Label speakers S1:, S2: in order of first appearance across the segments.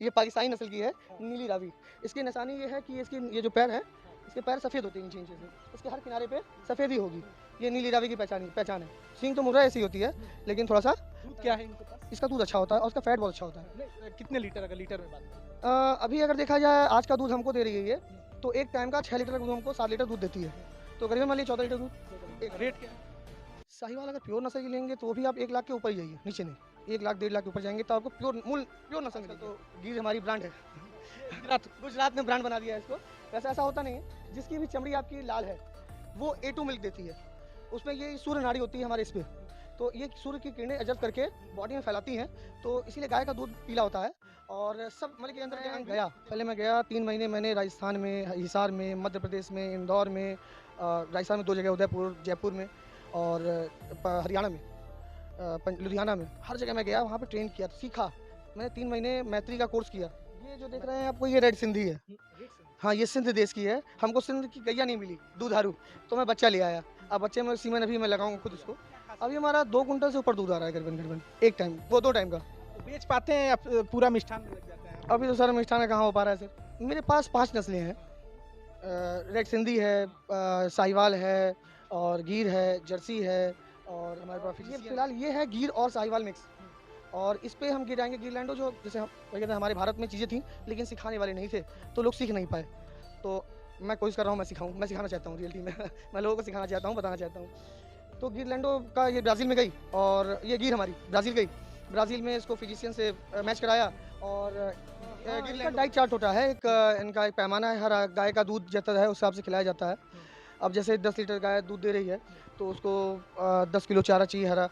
S1: ये पाकिस्तानी नस्ल की है, नीली रावी। इसकी निशानी ये है कि इसकी ये जो पैर है, इसके पैर सफ़ेद होते हैं नीचे नीचे से, इसके हर किनारे पे सफ़ेदी होगी। ये नीली रावी की पहचान है। सींग तो मुर्रा ऐसी होती है, लेकिन थोड़ा सा
S2: दूध क्या है इनके पास?
S1: इसका दूध अच्छा होता है और उसका फैट बहुत अच्छा होता है।
S2: नहीं, कितने लीटर, अगर लीटर में बात करें?
S1: अभी अगर देखा जाए आज का दूध हमको दे रही है ये, तो एक टाइम का 6 लीटर का दूध हमको 7 लीटर दूध देती है, तो करीबन मान लीजिए 14 लीटर दूध।
S2: एक रेट क्या है?
S1: साहिवाल अगर प्योर नस्ल की लेंगे तो वो भी आप 1 लाख के ऊपर ही जाइए, नीचे नहीं। 1 लाख 1.5 लाख के ऊपर जाएँगे तो आपको प्योर नस्ल मिलेगी। तो गिर हमारी ब्रांड है। गुजरात ने ब्रांड बना दिया है इसको। वैसे ऐसा होता नहीं है, जिसकी भी चमड़ी आपकी लाल है, वो A2 मिल्क देती है। उसमें ये सूर्य नाड़ी होती है हमारे इस पे, तो ये सूर्य की किरणें एब्जॉर्ब करके बॉडी में फैलाती हैं, तो इसीलिए गाय का दूध पीला होता है। और सब मतलब के अंदर के अंग गया, पहले मैं गया 3 महीने मैंने राजस्थान में, हिसार में, मध्य प्रदेश में, इंदौर में, राजस्थान में 2 जगह उदयपुर, जयपुर में और हरियाणा में, लुधियाना में, हर जगह मैं गया, वहाँ पे ट्रेन किया, सीखा। मैंने 3 महीने मैत्री का कोर्स किया। ये जो देख रहे हैं आपको, ये रेड सिंधी है। हाँ, ये सिंध देश की है। हमको सिंध की गैया नहीं मिली, दूधारू, तो मैं बच्चा ले आया। अब बच्चे में सीमन अभी मैं लगाऊंगा खुद इसको। अभी हमारा 2 कुंटल से ऊपर दूध आ रहा है करीबन एक टाइम, वो 2 टाइम का।
S2: तो बेच पाते हैं या पूरा मिष्ठान में लग जाता है?
S1: अभी तो सर मिष्ठान कहाँ हो पा रहा है सर। मेरे पास 5 नस्लें हैं। रेड सिंधी है, साहिवाल है और गिर है, जर्सी है और हमारे पास ये फिलहाल ये है गिर और साहिवाल मिक्स। और इस पे हम गिराएंगे गिरलैंडो, जो जैसे हम कहते हैं हमारे भारत में चीज़ें थी लेकिन सिखाने वाले नहीं थे, तो लोग सीख नहीं पाए। तो मैं कोशिश कर रहा हूँ, मैं सिखाऊँ, मैं सिखाना चाहता हूँ रियलिटी में। मैं लोगों को सिखाना चाहता हूँ, बताना चाहता हूँ। तो गिरलैंडो का ये ब्राज़ील में गई और ये गिर हमारी ब्राज़ील गई। ब्राज़ील में इसको फिजिशियन से मैच कराया और गिरलैंडो डाइट चार्ट होता है, एक इनका एक पैमाना है, हर गाय का दूध जितना है उस हिसाब से खिलाया जाता है। अब जैसे 10 लीटर गाय दूध दे रही है, तो उसको 10 किलो चारा चाहिए हरा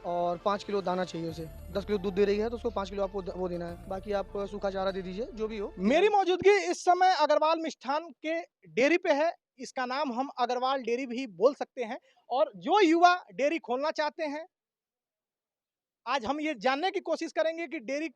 S1: और 5 किलो दाना चाहिए उसे। 10 किलो दूध दे रही है तो उसको 5 किलो आपको वो देना है, बाकी आप सूखा चारा दे दीजिए, जो भी हो।
S2: मेरी मौजूदगी इस समय अग्रवाल मिष्ठान के डेयरी पे है। इसका नाम हम अग्रवाल डेयरी भी बोल सकते हैं। और जो युवा डेयरी खोलना चाहते हैं, आज हम ये जानने की कोशिश करेंगे कि डेयरी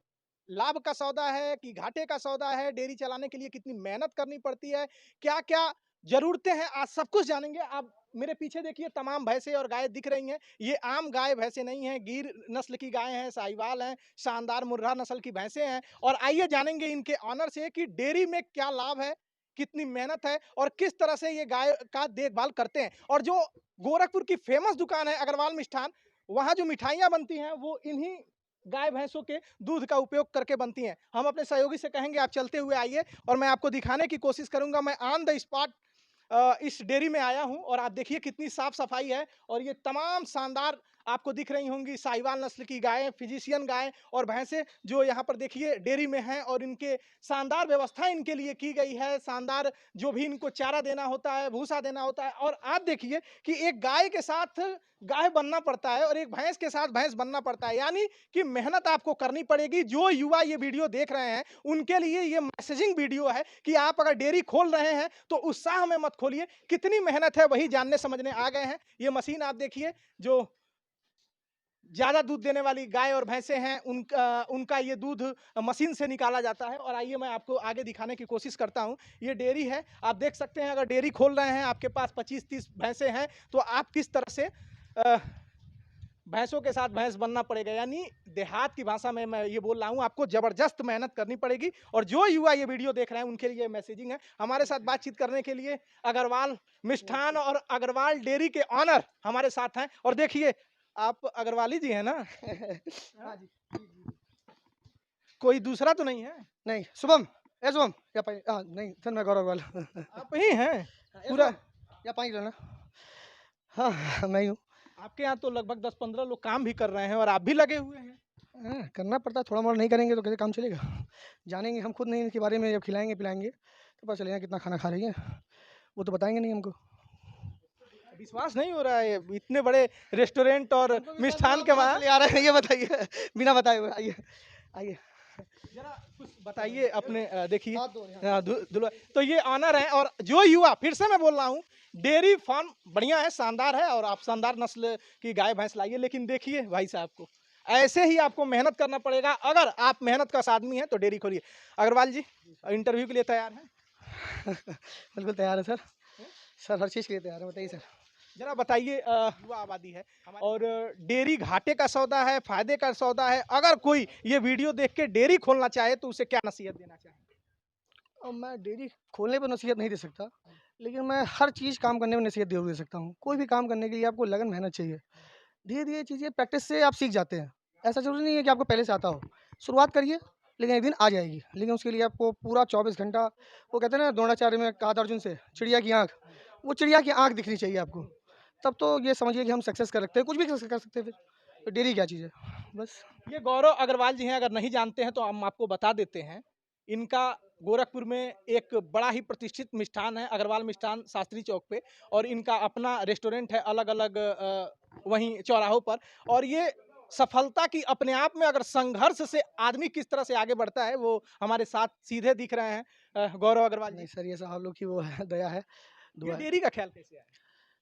S2: लाभ का सौदा है कि घाटे का सौदा है, डेयरी चलाने के लिए कितनी मेहनत करनी पड़ती है, क्या क्या जरूरतें हैं, आज सब कुछ जानेंगे। आप मेरे पीछे देखिए, तमाम भैंसें और गाय दिख रही हैं। ये आम गाय भैंसें नहीं हैं, गिर नस्ल की गाय हैं, साहिवाल हैं, शानदार मुर्रा नस्ल की भैंसें हैं। और आइए जानेंगे इनके ऑनर से कि डेयरी में क्या लाभ है, कितनी मेहनत है और किस तरह से ये गाय का देखभाल करते हैं। और जो गोरखपुर की फेमस दुकान है अग्रवाल मिष्ठान, वहाँ जो मिठाइयाँ बनती हैं वो इन्हीं गाय भैंसों के दूध का उपयोग करके बनती हैं। हम अपने सहयोगी से कहेंगे आप चलते हुए आइए और मैं आपको दिखाने की कोशिश करूंगा। मैं ऑन द स्पॉट इस डेयरी में आया हूं और आप देखिए कितनी साफ सफाई है। और ये तमाम शानदार आपको दिख रही होंगी साहिवाल नस्ल की गायें, फिजिशियन गायें और भैंसें जो यहाँ पर देखिए डेयरी में हैं। और इनके शानदार व्यवस्था इनके लिए की गई है, शानदार जो भी इनको चारा देना होता है, भूसा देना होता है। और आप देखिए कि एक गाय के साथ गाय बनना पड़ता है और एक भैंस के साथ भैंस बनना पड़ता है, यानी कि मेहनत आपको करनी पड़ेगी। जो युवा ये वीडियो देख रहे हैं उनके लिए ये मैसेजिंग वीडियो है कि आप अगर डेयरी खोल रहे हैं तो उत्साह में मत खोलिए, कितनी मेहनत है वही जानने समझने आ गए हैं। ये मशीन आप देखिए, जो ज्यादा दूध देने वाली गाय और भैंसे हैं उनका ये दूध मशीन से निकाला जाता है। और आइए मैं आपको आगे दिखाने की कोशिश करता हूं। ये डेयरी है, आप देख सकते हैं। अगर डेयरी खोल रहे हैं, आपके पास 25-30 भैंसे हैं, तो आप किस तरह से भैंसों के साथ भैंस बनना पड़ेगा, यानी देहात की भाषा में मैं ये बोल रहा हूँ, आपको जबरदस्त मेहनत करनी पड़ेगी। और जो युवा ये वीडियो देख रहे हैं उनके लिए मैसेजिंग है। हमारे साथ बातचीत करने के लिए अग्रवाल मिष्ठान और अग्रवाल डेयरी के ऑनर हमारे साथ हैं। और देखिए, आप अग्रवाली जी हैं ना?
S1: हाँ जी।
S2: कोई दूसरा तो नहीं है?
S1: नहीं, शुभम, ए शुभम, या पानी नहीं सर, मैं गौरव वाला।
S2: आप ही हैं पूरा?
S1: या पानी लेना। हाँ, मैं ही हूँ।
S2: आपके यहाँ तो लगभग 10-15 लोग काम भी कर रहे हैं और आप भी लगे हुए हैं।
S1: करना पड़ता है, थोड़ा मोड़ा नहीं करेंगे तो कैसे काम चलेगा। जानेंगे हम खुद नहीं इनके बारे में, जब खिलाएंगे पिलाएंगे तो पता चलेगा कितना खाना खा रही है, वो तो बताएंगे नहीं हमको।
S2: विश्वास नहीं हो रहा है, इतने बड़े रेस्टोरेंट और मिष्ठान के बाद
S1: चले आ रहे हैं, ये बताइए बिना बताए हुए। आइए आइए,
S2: जरा कुछ बताइए अपने। देखिए,
S1: हाथ धो रहे हैं।
S2: तो ये ऑनर है। और जो युवा, फिर से मैं बोल रहा हूँ, डेयरी फार्म बढ़िया है, शानदार है और आप शानदार नस्ल की गाय भैंस लाइए। लेकिन देखिए भाई साहब को, ऐसे ही आपको मेहनत करना पड़ेगा। अगर आप मेहनत का आदमी हैं तो डेयरी खोलिए। अग्रवाल जी, इंटरव्यू के लिए तैयार हैं?
S1: बिल्कुल तैयार है सर, सर हर चीज़ के लिए तैयार है, बताइए सर।
S2: जरा बताइए युवा आबादी है और डेयरी घाटे का सौदा है, फायदे का सौदा है। अगर कोई ये वीडियो देख के डेयरी खोलना चाहे तो उसे क्या नसीहत देना चाहेंगे?
S1: और मैं डेयरी खोलने पर नसीहत नहीं दे सकता, लेकिन मैं हर चीज़ काम करने में नसीहत ज़रूर दे सकता हूँ। कोई भी काम करने के लिए आपको लगन मेहनत चाहिए। धीरे-धीरे चीज़ें प्रैक्टिस से आप सीख जाते हैं। ऐसा ज़रूरी नहीं है कि आपको पहले से आता हो। शुरुआत करिए, लेकिन एक दिन आ जाएगी। लेकिन उसके लिए आपको पूरा 24 घंटा, वो कहते हैं ना द्रोणाचार्य में कहा था अर्जुन से, चिड़िया की आँख, वो चिड़िया की आँख दिखनी चाहिए आपको। तब तो ये समझिए कि हम सक्सेस कर सकते हैं, कुछ भी कर सकते हैं फिर। तो डेयरी क्या चीज़ है? बस।
S2: ये गौरव अग्रवाल जी हैं, अगर नहीं जानते हैं तो हम आपको बता देते हैं। इनका गोरखपुर में एक बड़ा ही प्रतिष्ठित मिष्ठान है, अग्रवाल मिष्ठान शास्त्री चौक पे और इनका अपना रेस्टोरेंट है अलग-अलग वहीं चौराहों पर और ये सफलता की अपने आप में अगर संघर्ष से आदमी किस तरह से आगे बढ़ता है, वो हमारे साथ सीधे दिख रहे हैं गौरव अग्रवाल जी।
S1: नहीं सर, ये सब आप लोग की वो है, दया है,
S2: ये
S1: दुआ है।
S2: डेयरी का ख़्याल कैसे आया?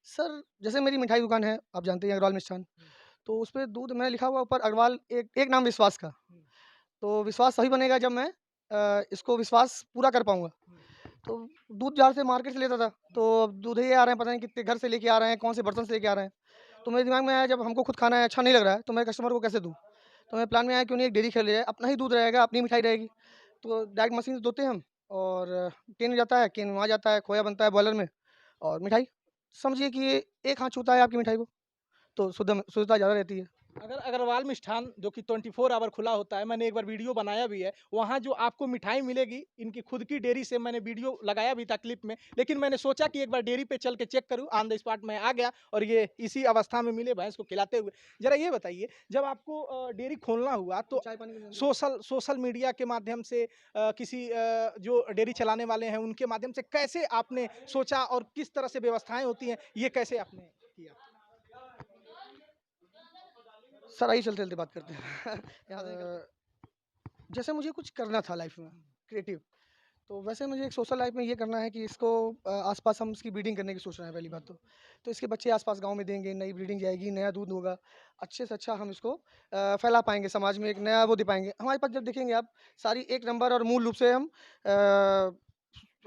S1: सर, जैसे मेरी मिठाई दुकान है, आप जानते हैं अग्रवाल मिष्ठान,
S2: हुँ,
S1: तो उसपे दूध मैंने लिखा हुआ ऊपर अग्रवाल, एक एक नाम विश्वास का।
S2: हुँ,
S1: तो विश्वास तभी बनेगा जब मैं इसको विश्वास पूरा कर पाऊँगा।
S2: हुँ,
S1: तो दूध जार से मार्केट से लेता था, तो अब दूध ही आ रहे हैं, पता नहीं कितने घर से लेके आ रहे हैं, कौन से बर्तन से लेके आ रहे हैं। तो मेरे दिमाग में आया जब हमको खुद खाना है, अच्छा नहीं लग रहा है, तो मैं कस्टमर को कैसे दूँ? तो मेरे प्लान में आया क्यों नहीं एक डेयरी खोली जाए, अपना ही दूध रहेगा, अपनी मिठाई रहेगी। तो डायरेक्ट मशीन से धोते हैं हम और केन में जाता है, केन वहाँ जाता है, खोया बनता है बॉयलर में और मिठाई। समझिए कि ये एक हाथ छूता है आपकी मिठाई को, तो शुद्धता ज़्यादा रहती है।
S2: अगर अग्रवाल मिष्ठान जो कि 24 आवर खुला होता है, मैंने एक बार वीडियो बनाया भी है, वहाँ जो आपको मिठाई मिलेगी, इनकी खुद की डेयरी से मैंने वीडियो लगाया भी था क्लिप में, लेकिन मैंने सोचा कि एक बार डेयरी पे चल के चेक करूँ, ऑन द स्पॉट मैं आ गया और ये इसी अवस्था में मिले भैंस को खिलाते हुए। ज़रा ये बताइए, जब आपको डेयरी खोलना हुआ तो
S1: चाय पानी भी
S2: सोशल मीडिया के माध्यम से किसी जो डेयरी चलाने वाले हैं, उनके माध्यम से कैसे आपने सोचा और किस तरह से व्यवस्थाएँ होती हैं, ये कैसे आपने किया?
S1: सर आइए चलते-चलते बात करते हैं। यहाँ से जैसे मुझे कुछ करना था लाइफ में, क्रिएटिव, तो वैसे मुझे एक सोशल लाइफ में ये करना है कि इसको आस-पास हम इसकी ब्रीडिंग करने की सोच रहे हैं पहली बात तो। तो इसके बच्चे आस-पास गाँव में देंगे, नई ब्रीडिंग जाएगी, नया दूध होगा, अच्छे से अच्छा हम इसको फैला पाएँगे समाज में, एक नया वो दे पाएँगे। हमारे पास जब देखेंगे आप, सारी एक नंबर और मूल रूप से हम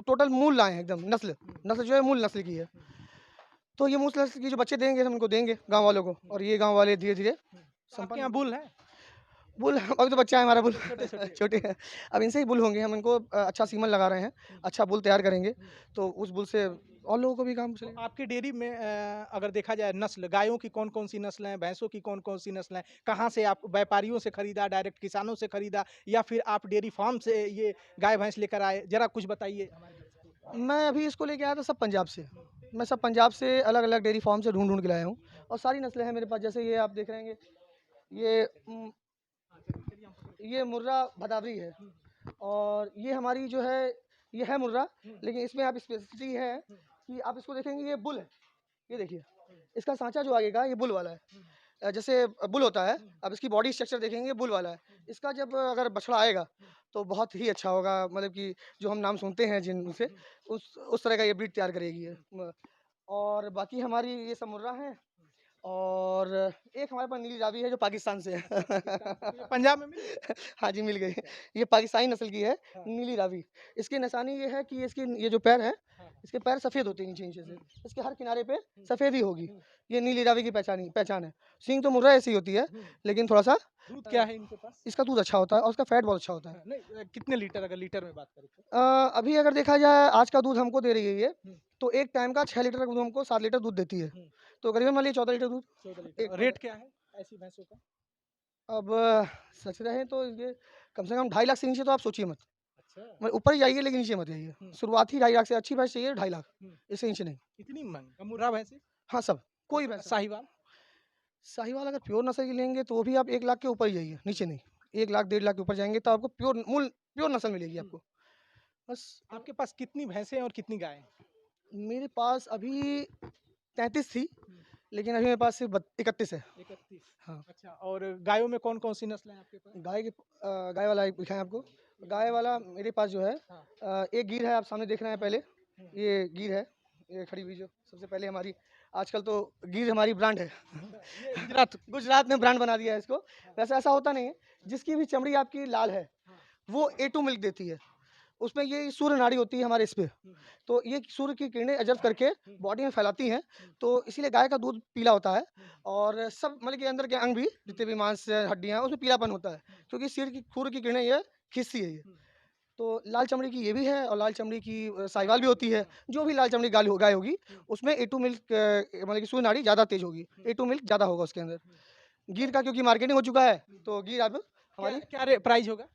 S1: टोटल मूल लाए हैं एकदम, नस्ल। नस्ल जो है मूल नस्ल की है। तो ये मूल नस्ल की जो बच्चे देंगे हम इनको देंगे गाँव वालों को और ये गाँव वाले धीरे-धीरे
S2: तो आपके
S1: संपन्न
S2: यहाँ
S1: होंगे।
S2: बुल है?
S1: बुल अभी तो बच्चा है हमारा बुल
S2: छोटे-छोटे।
S1: छोटे हैं। अब इनसे ही बुल होंगे, हम इनको अच्छा सीमन लगा रहे हैं,
S2: हुँ,
S1: अच्छा बुल तैयार करेंगे,
S2: हुँ।
S1: तो उस बुल से और लोगों को भी काम
S2: तो
S1: चलेगा।
S2: आपकी डेयरी में अगर देखा जाए नस्ल, गायों की कौन-कौन सी नस्ल हैं, भैंसों की कौन-कौन सी नस्ल हैं? कहाँ से आप व्यापारियों से खरीदा, डायरेक्ट किसानों से खरीदा या फिर आप डेयरी फार्म से ये गाय-भैंस लेकर आए? ज़रा कुछ बताइए हमारे दर्शकों को।
S1: मैं अभी इसको लेके आया था सब पंजाब से।
S2: हुँ,
S1: मैं सब पंजाब से अलग-अलग डेयरी फार्म से ढूँढ-ढूँढ के लाया हूँ और सारी नस्लें हैं मेरे पास, जैसे ये आप देख रहे होंगे, ये ये मुर्रा भदावरी है
S2: हुँ,
S1: और ये हमारी जो है, ये है मुर्रा,
S2: हुँ,
S1: लेकिन इसमें आप स्पेसिफ़िसिटी है
S2: हुँ,
S1: कि आप इसको देखेंगे ये बुल है, ये देखिए।
S2: हुँ,
S1: इसका साँचा जो आगे का ये बुल वाला है।
S2: हुँ,
S1: जैसे बुल होता है,
S2: हुँ,
S1: अब इसकी बॉडी स्ट्रक्चर देखेंगे बुल वाला है।
S2: हुँ,
S1: इसका जब अगर बछड़ा आएगा,
S2: हुँ,
S1: तो बहुत ही अच्छा होगा, मतलब कि जो हम नाम सुनते हैं जिनसे,
S2: हुँ,
S1: उस तरह का ये ब्रीड तैयार करेगी ये।
S2: हुँ,
S1: और बाकी हमारी ये सब मुर्रा हैं और एक हमारे पास नीली रावी है जो पाकिस्तान से है।
S2: पाकिस्तान से तो ये पंजाब में मिल गई?
S1: हाँ जी, मिल गई।
S2: अच्छा,
S1: ये पाकिस्तानी नस्ल की है,
S2: हाँ,
S1: नीली रावी। इसकी निशानी ये है कि इसकी ये जो पैर है,
S2: हाँ,
S1: इसके पैर सफ़ेद होते हैं नीचे-नीचे से।
S2: हुँ,
S1: इसके हर किनारे पे
S2: हुँ,
S1: सफ़ेद ही होगी।
S2: हुँ,
S1: ये नीली रावी की पहचान है। सींग तो मुर्रा ऐसी होती है,
S2: हुँ।
S1: लेकिन थोड़ा-सा
S2: दूध क्या है इनके पास?
S1: इसका दूध अच्छा होता है और उसका फैट बहुत अच्छा होता है।
S2: हाँ, नहीं कितने लीटर अगर लीटर में बात करें तो?
S1: अभी अगर देखा जाए आज का दूध हमको दे रही है ये,
S2: हुँ,
S1: तो एक टाइम का 6 लीटर का दूध हमको 7 लीटर दूध देती है।
S2: हुँ,
S1: तो करीबन मान लीजिए 14 लीटर दूध
S2: 14 लीटर
S1: एक
S2: और
S1: टाइम
S2: रेट
S1: का।
S2: क्या है ऐसी भैंसों का?
S1: अब सच रहे तो ये कम से कम 2.5 लाख से नीचे तो आप सोचिए मत।
S2: अच्छा,
S1: मैं ऊपर ही जाइए लेकिन नीचे मत जाइए।
S2: हुँ,
S1: शुरुआत ही 2.5 लाख से, अच्छी भैंस चाहिए 2.5 लाख,
S2: हुँ,
S1: इससे नीचे नहीं।
S2: इतनी महँगी मुर्रा भैंसें?
S1: हाँ, सब,
S2: और
S1: कोई भैंस आप।
S2: साहिवाल?
S1: साहीवाल अगर प्योर नस्ल की लेंगे तो भी आप 1 लाख के ऊपर ही जाइए, नीचे नहीं। 1 लाख, 1.5 लाख के ऊपर जाएँगे तो
S2: हुँ,
S1: आपको प्योर नस्ल मिलेगी
S2: हुँ।
S1: आपको। बस
S2: आपके पास कितनी भैंसें और कितनी गायें हैं?
S1: मेरे पास अभी 33 थी,
S2: हुँ,
S1: लेकिन अभी मेरे पास सिर्फ 31 है।
S2: 31
S1: हाँ,
S2: अच्छा और गायों में कौन-कौन सी नस्लें हैं आपके पास?
S1: गाय वाला एक दिखाएँ आपको। गाय वाला मेरे पास जो है,
S2: हाँ,
S1: एक गीर है, आप सामने देख रहे हैं पहले,
S2: हुँ,
S1: ये गीर है, ये खड़ी हुई जो सबसे पहले हमारी, आजकल तो गीर हमारी ब्रांड है।
S2: अच्छा ये गुजरात
S1: गुजरात ने ब्रांड बना दिया है इसको।
S2: हाँ,
S1: वैसे ऐसा होता नहीं है, जिसकी भी चमड़ी आपकी लाल है,
S2: हाँ,
S1: वो A2 मिल्क देती है। उसमें ये सूर्य नाड़ी होती है हमारे इस पे, तो ये सूर्य की किरणें एब्ज़ॉर्ब करके बॉडी में फैलाती हैं, तो इसीलिए गाय का दूध पीला होता है और सब मतलब कि अंदर के अंग भी जितने भी मांस हड्डियाँ हैं उसमें पीलापन होता है, क्योंकि सूर्य की किरणें ये खींचती है ये। तो लाल चमड़ी की ये भी है और लाल चमड़ी की साहिवाल भी होती है। जो भी लाल चमड़ी गाय होगी उसमें ए2 मिल्क मतलब कि सूर्य नाड़ी ज़्यादा तेज़ होगी, ए2 मिल्क ज़्यादा होगा उसके अंदर। गीर का क्योंकि मार्केटिंग हो चुका है, तो गीर अब
S2: क्या
S1: हमारी
S2: क्या प्राइस होगा?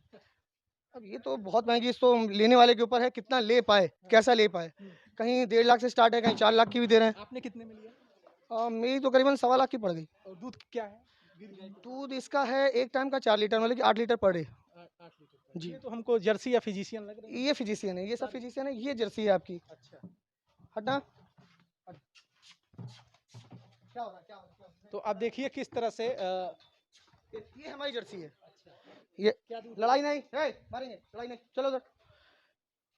S1: अब ये तो बहुत महँगी, इसको लेने वाले के ऊपर है कितना ले पाए, कैसा ले पाए। कहीं 1.5 लाख से स्टार्ट है, कहीं 4 लाख की भी दे रहे हैं।
S2: आपने कितने में लिया?
S1: मेरी तो करीबन सवा लाख की पड़ गई।
S2: और दूध क्या है? गिर गाय का?
S1: दूध इसका है एक टाइम का 4 लीटर मतलब कि 8 लीटर पर डे।
S2: 8 लीटर का।
S1: जी,
S2: ये तो हमको जर्सी या फिजिशियन लग रहे हैं।
S1: ये फिजिशियन है, ये सब फिजिशियन है, ये जर्सी है आपकी।
S2: अच्छा।
S1: हटना। हट। क्या हो रहा है? क्या हो रहा है? क्या हो रहा
S2: तो आप देखिए किस तरह से
S1: है? ये हमारी जर्सी है।
S2: अच्छा।
S1: ये
S2: क्या दूध?
S1: लड़ाई नहीं, मारेंगे, लड़ाई नहीं, चलो उधर।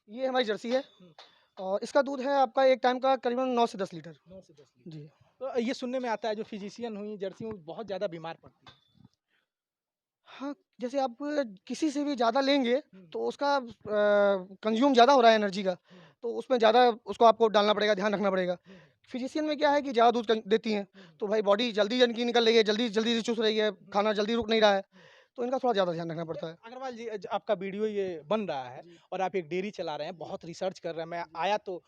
S1: ये हमारी जर्सी है और इसका दूध है आपका एक टाइम का करीबन 9 से 10 लीटर।
S2: 9 से 10 लीटर।
S1: जी।
S2: तो ये सुनने में आता है जो फिजिशियन हुई जर्सी वो बहुत ज़्यादा बीमार पड़ती है।
S1: हाँ, जैसे आप किसी से भी ज़्यादा लेंगे
S2: हुँ।
S1: तो उसका कंज़्यूम ज़्यादा हो रहा है एनर्जी का, तो उसमें ज़्यादा उसको आपको डालना पड़ेगा, ध्यान रखना पड़ेगा। फिजिशियन में क्या है कि ज़्यादा दूध देती हैं, तो भाई बॉडी जल्दी जन की निकल रही है, जल्दी जल्दी से चूस रही है, खाना जल्दी रुक नहीं रहा है, तो इनका थोड़ा ज़्यादा ध्यान रखना पड़ता है।
S2: अग्रवाल जी आपका वीडियो ये बन रहा है
S1: जी।
S2: और आप एक डेयरी चला रहे हैं, बहुत रिसर्च कर रहे हैं। मैं आया तो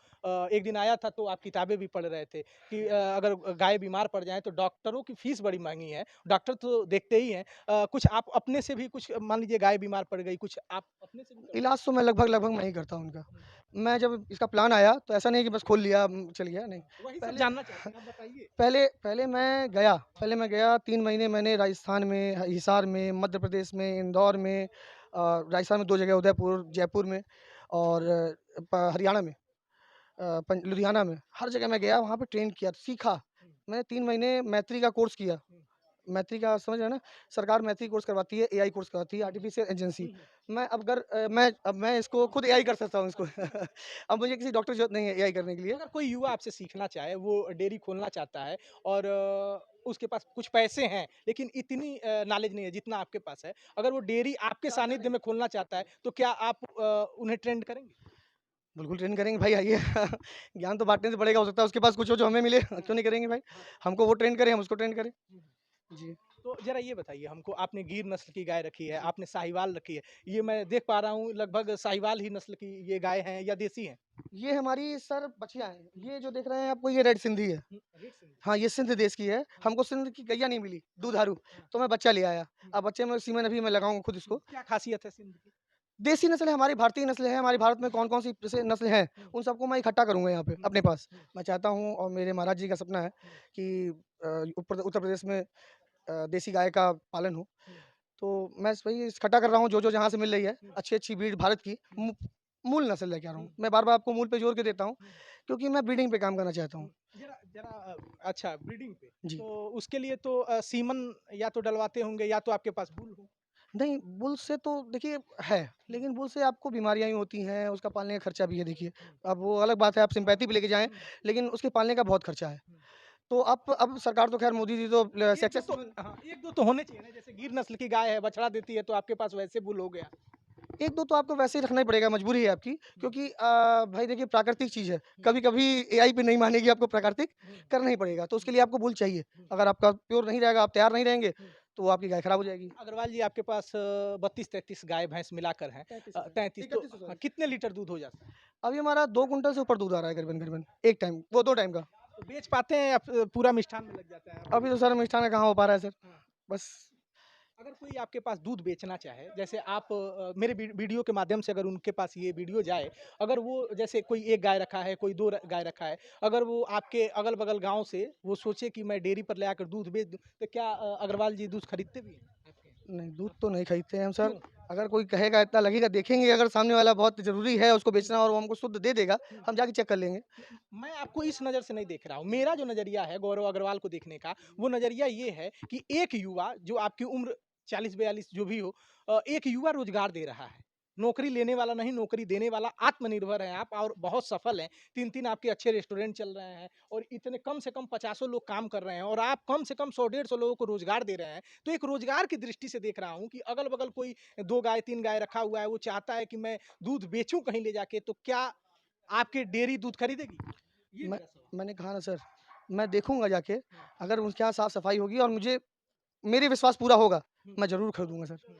S2: एक दिन आया था तो आप किताबें भी पढ़ रहे थे कि अगर गाय बीमार पड़ जाए तो डॉक्टरों की फीस बड़ी महँगी है। डॉक्टर तो देखते ही हैं। कुछ आप अपने से भी कुछ मान लीजिए गाय बीमार पड़ गई, कुछ आप अपने से भी करते
S1: इलाज तो मैं लगभग मैं ही करता हूँ उनका। मैं जब इसका प्लान आया तो ऐसा नहीं कि बस खोल लिया चल गया, नहीं।
S2: हैं? वही सब
S1: पहले
S2: जानना चाहते हैं, आप बताइए।
S1: पहले मैं गया 3 महीने मैंने राजस्थान में, हिसार में, मध्य प्रदेश में, इंदौर में राजस्थान में 2 जगह उदयपुर, जयपुर में और हरियाणा में लुधियाना में, हर जगह मैं गया, वहाँ पे ट्रेन किया, सीखा। मैंने 3 महीने मैत्री का कोर्स किया। मैत्री का समझ रहे हैं ना? सरकार मैत्री कोर्स करवाती है, एआई कोर्स करवाती है, आर्टिफ़िशियल इंटेलिजेंस। मैं इसको खुद एआई कर सकता हूँ इसको। अब मुझे किसी डॉक्टर की ज़रूरत नहीं है एआई करने के लिए।
S2: अगर कोई युवा आपसे सीखना चाहे, वो डेयरी खोलना चाहता है और उसके पास कुछ पैसे हैं, लेकिन इतनी नॉलेज नहीं है जितना आपके पास है। अगर वो डेयरी आपके सानिध्य में खोलना चाहता है, तो क्या आप उन्हें ट्रेंड करेंगे?
S1: बिल्कुल ट्रेन करेंगे भाई आइए। ज्ञान तो बाँटने से बढ़ेगा, हो सकता है उसके पास कुछ हो जो हमें मिले, क्यों नहीं करेंगे भाई? हमको वो ट्रेन करे, हम उसको ट्रेन करें। जी।
S2: तो ज़रा ये बताइए हमको, आपने गिर नस्ल की गाय रखी है, आपने साहिवाल रखी है। ये मैं देख पा रहा हूँ लगभग साहिवाल ही नस्ल की ये गाय हैं या देसी हैं?
S1: ये हमारी सर बछिया हैं। ये जो देख रहे हैं आपको ये रेड सिंधी है।
S2: रेड सिंधी।
S1: हाँ, ये सिंध देश की है। हमको सिंध की गैया नहीं मिली, दूधारू, तो मैं बच्चा ले आया। अब बच्चे में सीमन अभी मैं लगाऊँगा खुद इसको।
S2: क्या खासियत है सिंध की?
S1: देसी नस्ल है, हमारी भारतीय नस्ल है, हमारे भारत में कौन-कौन सी जैसे नस्ल हैं, उन सबको मैं इकट्ठा करूँगा यहाँ पे अपने पास। मैं चाहता हूँ और मेरे महाराज जी का सपना है कि उत्तर प्रदेश में देसी गाय का पालन हो। तो मैं वही इकट्ठा कर रहा हूँ जो-जो जहाँ से मिल रही है, अच्छी-अच्छी ब्रीड भारत की मूल नस्ल लेके आ रहा हूँ। मैं बार-बार आपको मूल पे जोर के देता हूँ, क्योंकि मैं ब्रीडिंग पे काम करना चाहता हूँ।
S2: ज़रा ज़रा अच्छा ब्रीडिंग पे,
S1: जी।
S2: तो उसके लिए तो सीमन या तो डलवाते होंगे या तो आपके पास बूल हो।
S1: नहीं, बुल से तो देखिए है, लेकिन बुल से आपको बीमारियाँ ही होती हैं, उसका पालने का खर्चा भी है देखिए। अब वो अलग बात है आप सिम्पैथी पे लेके जाएँ, लेकिन उसके पालने का बहुत खर्चा है। तो अब सरकार तो ख़ैर मोदी जी तो
S2: 1-2 तो हाँ, 1-2 तो होने चाहिए ना, जैसे गिर नस्ल की गाय है, बछड़ा देती है तो आपके पास वैसे बुल हो गया।
S1: 1-2 तो आपको वैसे ही रखना ही पड़ेगा, मजबूरी है आपकी क्योंकि भाई देखिए प्राकृतिक चीज़ है, कभी-कभी एआई पे नहीं मानेगी आपको प्राकृतिक, करना ही पड़ेगा, तो उसके लिए आपको बुल चाहिए। अगर आपका प्योर नहीं रहेगा, आप तैयार नहीं रहेंगे, तो वो आपकी गाय खराब हो जाएगी।
S2: अग्रवाल जी आपके पास 32-33 गाय भैंस मिलाकर हैं
S1: 33 है,
S2: 33 तो
S1: 31
S2: हाँ,
S1: सॉरी।
S2: कितने लीटर दूध हो जाता है?
S1: अभी हमारा 2 कुंटल से ऊपर दूध आ रहा है करीबन-करीबन, एक टाइम, वो 2 टाइम का।
S2: तो बेच पाते हैं या पूरा मिष्ठान में लग जाता है आपका?
S1: अभी तो सर मिष्ठान का कहाँ हो पा रहा है सर,
S2: हाँ।
S1: बस
S2: अगर कोई आपके पास दूध बेचना चाहे, जैसे आप मेरे वीडियो के माध्यम से अगर उनके पास ये वीडियो जाए, अगर वो जैसे कोई 1 गाय रखा है, कोई 2 गाय रखा है, अगर वो आपके अगल-बगल गाँव से वो सोचे कि मैं डेयरी पर ले आकर दूध बेच दूँ, तो क्या अग्रवाल जी दूध खरीदते भी हैं आपके यहाँ?
S1: नहीं, दूध तो नहीं खरीदते हैं हम सर।
S2: क्यों?
S1: अगर कोई कहेगा इतना लगेगा देखेंगे अगर सामने वाला बहुत ज़रूरी है उसको बेचना और वो हमको शुद्ध दे देगा, हम जाके चेक कर लेंगे।
S2: मैं आपको इस नज़र से नहीं देख रहा हूँ। मेरा जो नज़रिया है गौरव अग्रवाल को देखने का, वो नज़रिया ये है कि एक युवा जो आपकी उम्र 40-42 जो भी हो एक युवा रोज़गार दे रहा है। नौकरी लेने वाला नहीं, नौकरी देने वाला, आत्मनिर्भर हैं आप और बहुत सफल हैं। 3-3 आपके अच्छे रेस्टोरेंट चल रहे हैं और इतने कम से कम 50 लोग काम कर रहे हैं और आप कम से कम 100-150 लोगों को रोज़गार दे रहे हैं। तो एक रोज़गार की दृष्टि से देख रहा हूँ कि अगल-बगल कोई 2 गाय, 3 गाय रखा हुआ है, वो चाहता है कि मैं दूध बेचूँ कहीं ले जाके, तो क्या आपकी डेयरी दूध खरीदेगी? ये
S1: मैं
S2: मेरा सवाल
S1: मैंने कहा ना सर, मैं देखूँगा जाके, अगर उनके यहाँ साफ-सफाई होगी और मुझे मेरी विश्वास पूरा होगा,
S2: है।
S1: मैं ज़रूर खरीदूँगा सर।
S2: हुँ,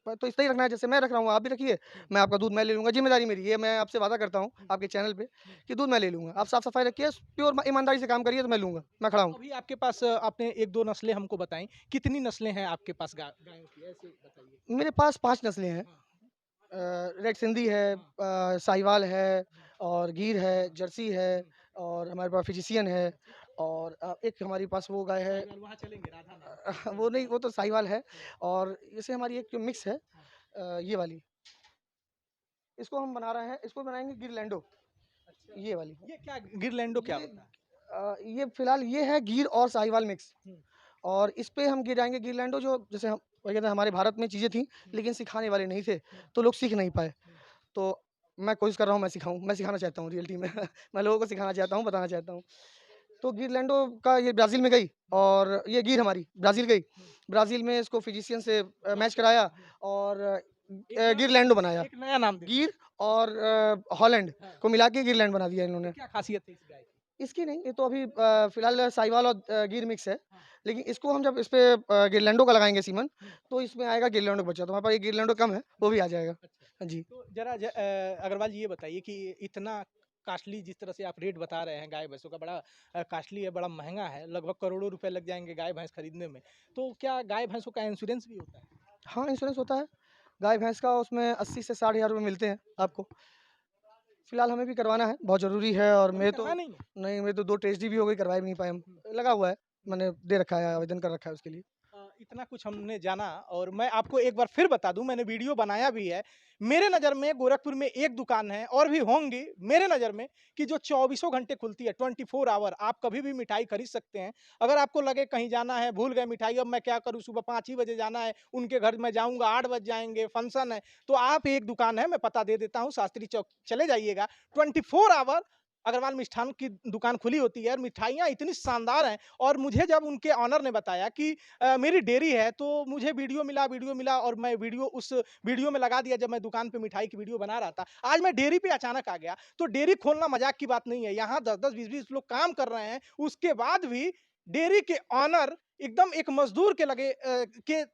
S1: पर तो इतना ही रखना है, जैसे मैं रख रहा हूँ, आप भी रखिए,
S2: हुँ,
S1: मैं आपका दूध मैं ले लूँगा, ज़िम्मेदारी मेरी है, मैं आपसे वादा करता हूँ
S2: हुँ,
S1: आपके चैनल पे
S2: हुँ।
S1: कि दूध मैं ले लूँगा। आप साफ-सफाई रखिए, प्योर ईमानदारी से काम करिए तो मैं लूँगा, मैं खड़ा हूँ।
S2: अभी आपके पास आपने 1-2 नस्लें हमको बताई। कितनी नस्लें हैं आपके पास गायों की? ऐसे बताइए।
S1: मेरे पास 5 नस्लें हैं।
S2: हाँ,
S1: रेड सिंधी है,
S2: हाँ,
S1: साहिवाल है
S2: हुँ,
S1: और गीर है, जर्सी है
S2: हुँ।
S1: और हमारे पास फिजिशियन है
S2: अच्छा,
S1: और एक हमारे पास वो गाय है।
S2: साहिवाल वहाँ चलेंगे, राधा नाम का एक
S1: वो नहीं,
S2: गाय
S1: वो तो साहिवाल है
S2: है।
S1: और जैसे हमारी एक जो मिक्स है,
S2: हाँ,
S1: ये वाली, इसको हम बना रहे हैं, इसको बनाएँगे गिरलैंडो,
S2: अच्छा।
S1: ये वाली।
S2: ये क्या गिरलैंडो क्या
S1: ये
S2: होता है?
S1: ये फ़िलहाल ये है गीर और साहिवाल मिक्स
S2: हुँ,
S1: और इस पे हम गिराएँगे गिरलैंडो, जो जैसे हम वही कहते हैं, हमारे भारत में चीज़ें थी,
S2: हुँ,
S1: लेकिन सिखाने वाले नहीं थे,
S2: हुँ,
S1: तो लोग सीख नहीं पाए।
S2: हुँ।
S1: तो मैं कोशिश कर रहा हूँ, मैं सिखाऊँ, मैं सिखाना चाहता हूँ रियलिटी में। मैं लोगों को सिखाना चाहता हूँ, बताना चाहता हूँ। तो गिरलैंडो का ये ब्राज़ील में गई और ये गीर हमारी ब्राज़ील गई।
S2: हुँ।
S1: ब्राज़ील में इसको फिजिशियन से
S2: मैच
S1: मैच कराया
S2: हुँ।
S1: और
S2: एक नाम
S1: गिरलैंडो बनाया।
S2: एक नया नाम दे दिया।
S1: गीर और हॉलैंड
S2: हाँ,
S1: को मिला के गिरलैंड बना दिया
S2: ये
S1: इन्होंने।
S2: क्या ख़ासियत है इस गाय की?
S1: इसकी नहीं, ये तो अभी फ़िलहाल साहिवाल और गिर मिक्स है।
S2: हाँ,
S1: लेकिन इसको हम जब इस पे गिरलैंडो का लगाएँगे सीमन,
S2: हुँ।
S1: तो इसमें आएगा गिरलैंडो का बच्चा। तो हमारे पास ये गिरलैंडो कम है, वो भी आ जाएगा।
S2: अच्छा,
S1: हाँ जी।
S2: तो ज़रा अग्रवाल जी ये बताइए कि इतना कॉस्टली जिस तरह से आप रेट बता रहे हैं गाय-भैंसों का बड़ा कॉस्टली है, बड़ा महँगा है, लगभग करोड़ों रुपए लग जाएँगे गाय-भैंस खरीदने में। तो क्या गाय-भैंसों का इंश्योरेंस भी होता है?
S1: हाँ, इंश्योरेंस होता है। गाय-भैंस का उसमें 80 से 60 हज़ार रुपए मिलते हैं
S2: हुँ,
S1: आपको। फ़िलहाल हमें भी करवाना है, बहुत ज़रूरी है और
S2: अभी
S1: मेरे तो
S2: करवाया नहीं है?
S1: नहीं, मेरे तो 2 टेस्ट भी हो गई, करवा भी नहीं पाए हम।
S2: हुँ,
S1: लगा हुआ है,
S2: हुँ।
S1: मैंने दे रखा है, आवेदन कर रखा है उसके लिए।
S2: इतना कुछ हमने जाना और मैं आपको एक बार फिर बता दूं मैंने वीडियो बनाया भी है। मेरे नज़र में गोरखपुर में एक दुकान है और भी होंगी मेरे नज़र में कि जो चौबीसों घंटे खुलती है 24 आवर। आप कभी भी मिठाई खरीद सकते हैं। अगर आपको लगे कहीं जाना है भूल गए मिठाई अब मैं क्या करूं सुबह 5 ही बजे जाना है उनके घर में जाऊंगा 8 बज जाएंगे फंक्शन है तो आप एक दुकान है मैं पता दे देता हूं शास्त्री चौक चले जाइएगा 24 आवर अग्रवाल मिष्ठान की दुकान खुली होती है और मिठाइयाँ इतनी शानदार हैं और मुझे जब उनके ऑनर ने बताया कि मेरी डेयरी है तो मुझे वीडियो मिला और मैं वीडियो उस वीडियो में लगा दिया जब मैं दुकान पे मिठाई की वीडियो बना रहा था। आज मैं डेयरी पे अचानक आ गया, तो डेयरी खोलना मज़ाक की बात नहीं है। यहाँ 10-10, 20-20 लोग काम कर रहे हैं, उसके बाद भी डेयरी के ऑनर एकदम एक मज़दूर के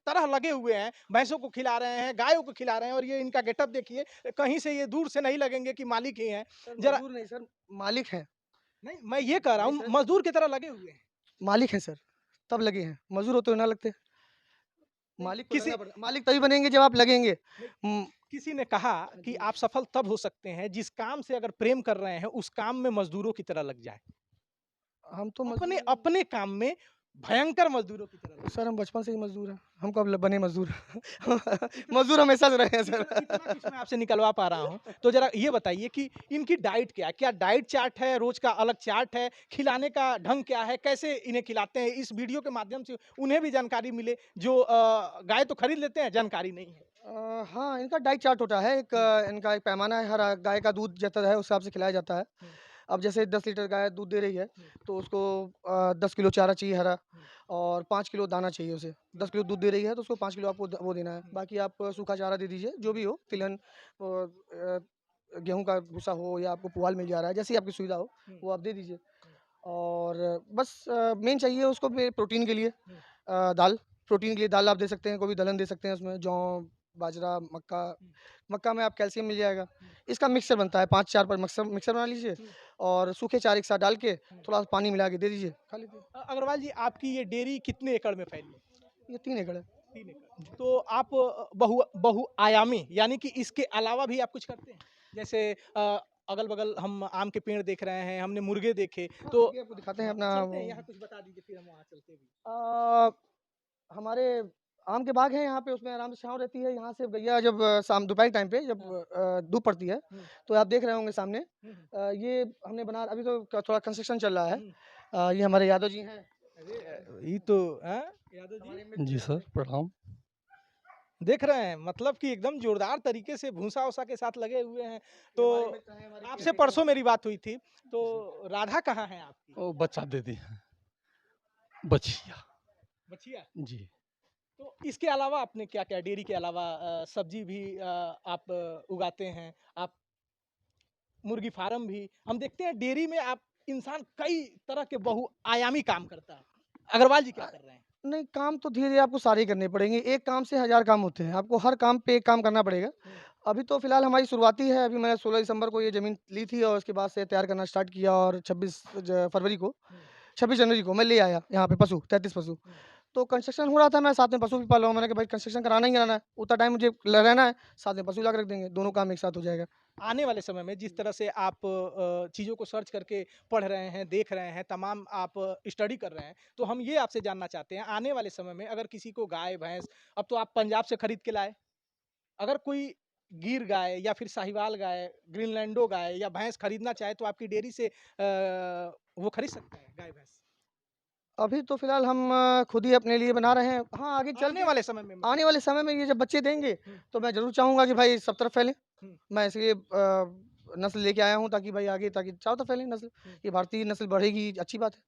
S2: तरह लगे हुए हैं। भैंसों को खिला रहे हैं, गायों को खिला रहे हैं और ये इनका गेटअप देखिए, कहीं से ये दूर से नहीं लगेंगे कि मालिक ही हैं।
S1: सर
S2: ज़रा
S1: मज़दूर नहीं सर, मालिक हैं।
S2: नहीं, मैं ये कह रहा
S1: नहीं
S2: हूँ
S1: सर,
S2: मज़दूर की तरह लगे हुए हैं।
S1: मालिक हैं सर, तब लगे हैं। मज़दूर होते हुए ना लगते।
S2: नहीं,
S1: मालिक को
S2: किसी
S1: लगना पड़ता, मालिक तभी बनेंगे जब आप लगेंगे।
S2: नहीं,
S1: उम,
S2: किसी ने कहा कि
S1: जी,
S2: आप सफल तब हो सकते हैं जिस काम से अगर प्रेम कर रहे हैं उस काम में मजदूरों की तरह लग जाए।
S1: हम तो
S2: अपने
S1: मज़दूर
S2: अपने काम में भयंकर मजदूरों की तरह लग
S1: सर,
S2: जाए।
S1: हम बचपन से ही मज़दूर हैं। हम कब ल बने मज़दूर?
S2: इतना
S1: मज़दूर हमेशा से रहे हैं सर।
S2: इतना कुछ मैं आपसे निकलवा पा रहा हूँ। तो ज़रा ये बताइए कि इनकी डाइट क्या है? क्या डाइट चार्ट है, रोज़ का अलग चार्ट है, खिलाने का ढंग क्या है, कैसे इन्हें खिलाते हैं? इस वीडियो के माध्यम से उन्हें भी जानकारी मिले जो गाय तो खरीद लेते हैं, जानकारी नहीं है।
S1: हाँ, इनका डाइट चार्ट होता है। एक
S2: हुँ,
S1: इनका एक पैमाना है, हर गाय का दूध जितना है उस हिसाब से खिलाया जाता है।
S2: हुँ,
S1: अब जैसे 10 लीटर गाय दूध दे रही है,
S2: हुँ,
S1: तो उसको 10 किलो चारा चाहिए हरा
S2: हुँ,
S1: और 5 किलो दाना चाहिए उसे।
S2: हुँ,
S1: 10 किलो दूध दे रही है, तो उसको 5 किलो आपको वो देना है।
S2: हुँ,
S1: बाकी आप सूखा चारा दे दीजिए, जो
S2: हुँ,
S1: भी हो,
S2: हुँ,
S1: तिलहन गेहूँ का भूसा हो या आपको पुआल मिल जा रहा है, जैसी आपकी सुविधा हो,
S2: हुँ,
S1: वो आप दे दीजिए।
S2: हुँ,
S1: और बस मेन चाहिए उसको प्रोटीन के लिए
S2: हुँ,
S1: दाल। प्रोटीन के लिए दाल आप दे सकते हैं, कोई भी दलहन दे सकते हैं उसमें, जौ, बाजरा, मक्का।
S2: हुँ,
S1: मक्का में आप कैल्शियम मिल जाएगा।
S2: हुँ,
S1: इसका मिक्सचर बनता है, 5-4 पर मिक्सर मिक्सर बना लीजिए
S2: हुँ,
S1: और सूखे चारे एक साथ डाल के
S2: हुँ।
S1: थोड़ा-सा पानी मिला के दे दीजिए, खा लीजिए।
S2: अग्रवाल जी आपकी ये डेयरी कितने एकड़ में फैली है?
S1: ये 3 एकड़ है।
S2: 3 एकड़। तो आप बहुआयामी यानी कि इसके अलावा भी आप कुछ करते हैं? जैसे अगल-बगल हम आम के पेड़ देख रहे हैं, हमने मुर्गे देखे,
S1: हाँ,
S2: तो
S1: आइए आपको दिखाते हैं
S2: हाँ,
S1: अपना
S2: चलते
S1: वो
S2: हैं यहाँ कुछ बता दीजिए फिर हम वहाँ चलते भी।
S1: अ, हमारे आम के बाग हैं यहाँ पे, उसमें आराम से छाँव रहती है। यहाँ से गैया जब शाम दोपहर के टाइम पे जब
S2: हाँ,
S1: धूप पड़ती है,
S2: हुँ,
S1: तो आप देख रहे होंगे सामने
S2: हुँ, हुँ,
S1: ये हमने बना अभी तो थोड़ा कंस्ट्रक्शन चल रहा है।
S2: हुँ।
S1: ये हमारे यादव जी हैं।
S2: अरे ये तो यादव जी
S1: हमारे
S3: जी
S1: मित्र
S3: सर,
S1: हमारे
S3: प्रणाम।
S2: देख रहे हैं मतलब कि एकदम जोरदार तरीके से भूसा-वूसा के साथ लगे हुए हैं। तो आपसे परसों मेरी बात हुई थी, तो राधा कहाँ है आपकी?
S3: वो बच्चा दे दी बछिया
S2: बछिया।
S3: जी।
S2: तो इसके अलावा आपने क्या-क्या डेयरी के अलावा सब्जी भी आप उगाते हैं, आप मुर्गी फार्म भी हम देखते हैं डेयरी में आप इंसान कई तरह के बहुआयामी काम करता है। अग्रवाल जी क्या कर रहे हैं?
S1: नहीं, काम तो धीरे-धीरे आपको सारे ही करने पड़ेंगे। एक काम से हज़ार काम होते हैं। आपको हर काम पे एक काम करना पड़ेगा।
S2: हुँ,
S1: अभी तो फ़िलहाल हमारी शुरुआती है। अभी मैंने 16 दिसंबर को ये ज़मीन ली थी और उसके बाद से तैयार करना स्टार्ट किया और 26 फरवरी को
S2: हुँ,
S1: 26 जनवरी को मैं ले आया यहाँ पे पशु, 33 पशु।
S2: हुँ।
S1: तो कंस्ट्रक्शन हो रहा था, मैं साथ में पशु भी पाल रहा हूँ। मैंने कहा भाई कंस्ट्रक्शन कराना ही कराना है। उतना टाइम मुझे रहना है, साथ में पशु ला के रख देंगे। दोनों काम एक साथ हो जाएगा।
S2: आने वाले समय में जिस तरह से आप चीज़ों को सर्च करके पढ़ रहे हैं, देख रहे हैं, तमाम आप स्टडी कर रहे हैं, तो हम ये आपसे जानना चाहते हैं, आने वाले समय में अगर किसी को गाय, भैंस अब तो आप पंजाब से खरीद के लाए, अगर कोई गिर गाय या फिर साहिवाल गाय, ग्रीनलैंडो गाय या भैंस खरीदना चाहे तो आपकी डेयरी से वो खरीद सकता है गाय, भैंस?
S1: अभी तो फ़िलहाल हम खुद ही अपने लिए बना रहे हैं। हाँ, आगे चल
S2: आने
S1: के
S2: वाले समय में
S1: आने
S2: मतलब
S1: वाले समय में ये जब बच्चे देंगे,
S2: हुँ,
S1: तो मैं ज़रूर चाहूँगा कि भाई सब तरफ फैले।
S2: हुँ,
S1: मैं इसलिए नस्ल लेके आया हूँ ताकि भाई आगे ताकि चारों तरफ फैले नस्ल।
S2: हुँ।
S1: ये भारतीय नस्ल बढ़ेगी, अच्छी बात है।